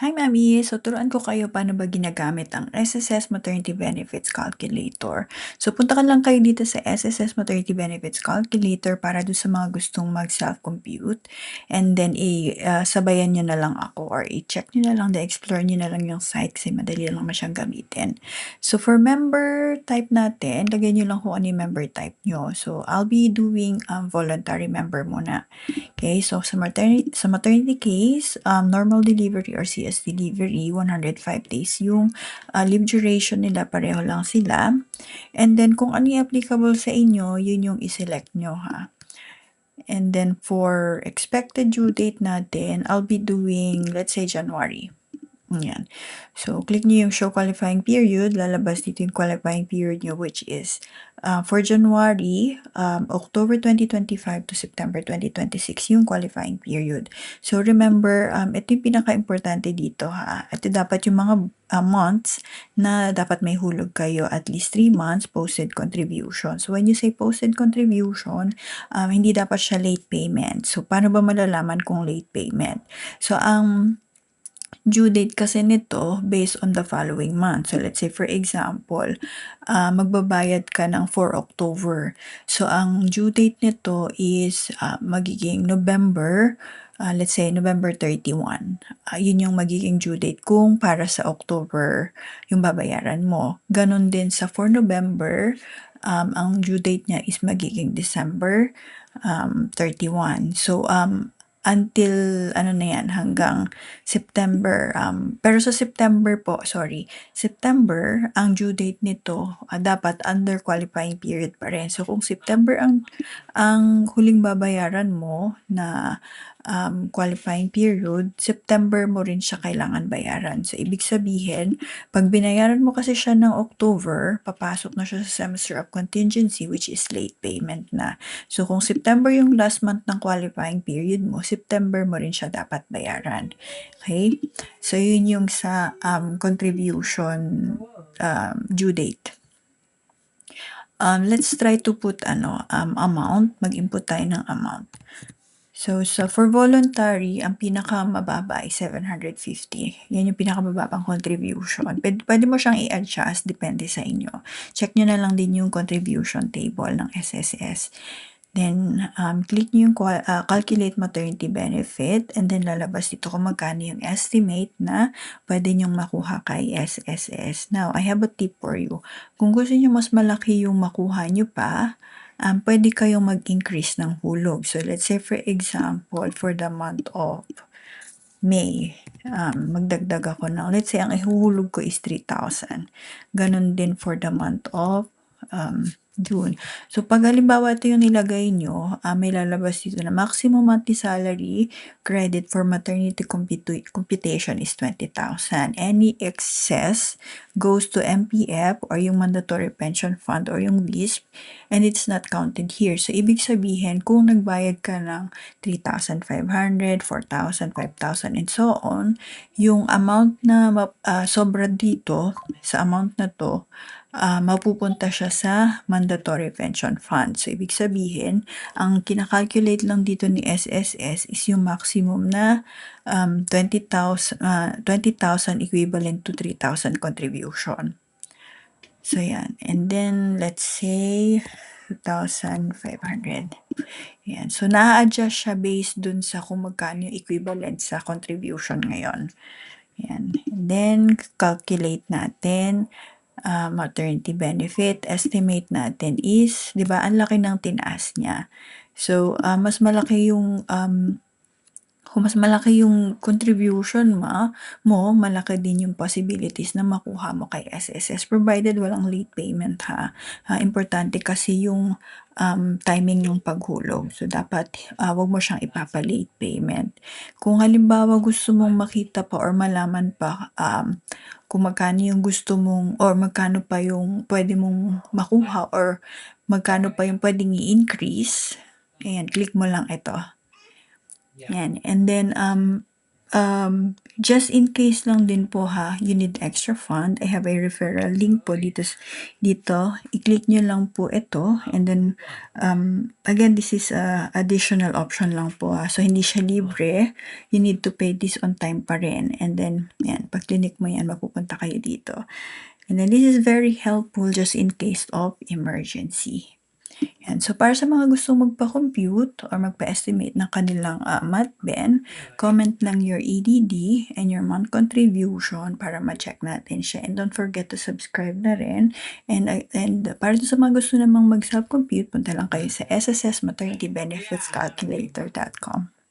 Hi, Mami! So, turuan ko kayo paano ba ginagamit ang SSS Maternity Benefits Calculator. So, punta ka lang kayo dito sa SSS Maternity Benefits Calculator para doon sa mga gustong mag-self-compute. And then, sabayan nyo na lang ako or i-check nyo na lang, explore nyo na lang yung site kasi madali lang naman siyang gamitin. So, for member type natin, lagay nyo lang kung ano yung member type nyo. So, I'll be doing voluntary member muna. Okay, so sa maternity case, normal delivery or CS delivery, 105 days yung leave duration nila, pareho lang sila. And then kung ano yung applicable sa inyo, yun yung iselect nyo ha. And then for expected due date natin, I'll be doing, let's say, January. Yan. So, click nyo yung show qualifying period. Lalabas dito yung qualifying period nyo, which is for January, October 2025 to September 2026 yung qualifying period. So, remember, ito yung pinaka-importante dito ha. Ito dapat yung mga months na dapat may hulog kayo at least 3 months posted contribution. So, when you say posted contribution, hindi dapat siya late payment. So, paano ba malalaman kung late payment? So, ang due date kasi nito based on the following month. So, let's say for example, magbabayad ka ng 4 October. So, ang due date nito is magiging November, let's say November 31. Yun yung magiging due date kung para sa October yung babayaran mo. Ganon din sa for November, ang due date niya is magiging December 31. So, until ano na yan, hanggang September. Pero sa September po, September, ang due date nito, dapat under qualifying period pa rin. So, kung September ang huling babayaran mo na qualifying period, September mo rin siya kailangan bayaran. So, ibig sabihin, pag binayaran mo kasi siya ng October, papasok na siya sa semester of contingency, which is late payment na. So, kung September yung last month ng qualifying period mo, September mo rin siya dapat bayaran. Okay? So, yun yung sa contribution due date. Let's try to put amount. Mag-input tayo ng amount. So, for voluntary, ang pinakamababa ay 750. Yan yung pinakamababang contribution. Pwede mo siyang i-adjust, depende sa inyo. Check nyo na lang din yung contribution table ng SSS. Then, click nyo yung calculate maternity benefit and then lalabas dito kung magkano yung estimate na pwede nyong makuha kay SSS. Now, I have a tip for you. Kung gusto nyo mas malaki yung makuha nyo pa, pwede kayong mag-increase ng hulog. So, let's say for example, for the month of May, magdagdag ako ng, let's say, ang ihuhulog ko is 3,000. Ganon din for the month of June. So, pag halimbawa ito yung nilagay nyo, may lalabas dito na maximum monthly salary credit for maternity computation is 20,000. Any excess goes to MPF or yung mandatory pension fund or yung WISP and it's not counted here. So, ibig sabihin, kung nagbayad ka ng 3,500, 4,000, 5,000, and so on, yung amount na sobra dito, sa amount na to, mapupunta siya sa mandatory pension fund. So, ibig sabihin, ang kinakalculate lang dito ni SSS is yung maximum na 20,000 equivalent to 3,000 contribution. So, yan. And then, let's say, 2,500. Yan. So, na-adjust siya based dun sa kung magkano yung equivalent sa contribution ngayon. Yan. And then, calculate natin maternity benefit. Estimate natin is, di ba, ang laki ng tinaas niya. So, mas malaki yung kung mas malaki yung contribution mo, malaki din yung possibilities na makuha mo kay SSS provided walang late payment ha. Importante kasi yung timing ng paghulog. So, dapat wag mo siyang ipapa-late payment. Kung halimbawa gusto mong makita pa or malaman pa kung magkano yung gusto mong or magkano pa yung pwede mong makuha or magkano pa yung pwedeng i-increase, ayan, click mo lang ito. Yan. And then, Just in case lang din po ha, you need extra fund, I have a referral link po dito, i-click nyo lang po ito and then, again this is a additional option lang po ha, so hindi siya libre, you need to pay this on time pa rin and then yan, pag click mo yan, mapupunta kayo dito. And then this is very helpful just in case of emergency. Yan. So, para sa mga gustong magpa-compute or magpa-estimate ng kanilang math-ben, comment lang your EDD and your month contribution para ma-check natin siya. And don't forget to subscribe na rin. And para sa mga gusto namang mag-self-compute, punta lang kayo sa SSS Maternity Benefits Calculator.com.